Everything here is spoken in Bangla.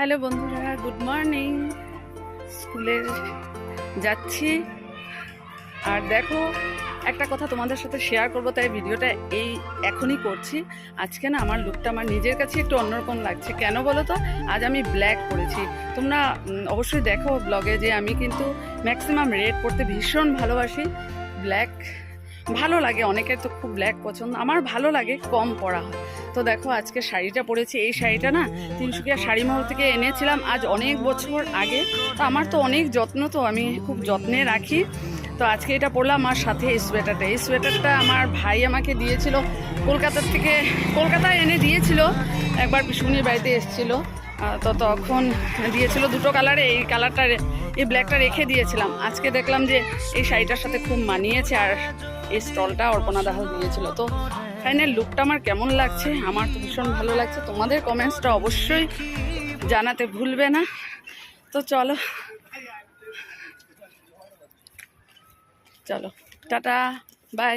হ্যালো বন্ধুরা, গুড মর্নিং। স্কুলে যাচ্ছি আর দেখো একটা কথা তোমাদের সাথে শেয়ার করবো, তাই ভিডিওটা এখনই করছি। আজকে না আমার লুকটা আমার নিজের কাছে একটু অন্যরকম লাগছে। কেন বলো তো? আজ আমি ব্ল্যাক পরেছি। তোমরা অবশ্যই দেখো ব্লগে যে আমি কিন্তু ম্যাক্সিমাম রেড পরতে ভীষণ ভালোবাসি। ব্ল্যাক ভালো লাগে, অনেকের তো খুব ব্ল্যাক পছন্দ, আমার ভালো লাগে, কম পরা হয়। তো দেখো আজকে শাড়িটা পরেছি। এই শাড়িটা না তিনসুকিয়া শাড়ি মহল থেকে এনেছিলাম আজ অনেক বছর আগে। তো আমার তো অনেক যত্ন, তো আমি খুব যত্নে রাখি। তো আজকে এটা পরলাম। আর সাথে এই সোয়েটারটা আমার ভাই আমাকে দিয়েছিল কলকাতার থেকে, কলকাতায় এনে দিয়েছিল একবার, পিসুনির বাড়িতে এসেছিল। তো তখন দিয়েছিল দুটো কালারে, এই কালারটা এই ব্ল্যাকটা রেখে দিয়েছিলাম। আজকে দেখলাম যে এই শাড়িটার সাথে খুব মানিয়েছে। আর এই স্টলটা অর্পণা দাহ দিয়েছিল। তো ফাইনাল লুকটা আমার কেমন লাগছে? আমার তো ভীষণ ভালো লাগছে। তোমাদের কমেন্টসটা অবশ্যই জানাতে ভুলবে না। তো চলো চলো, টাটা, বাই।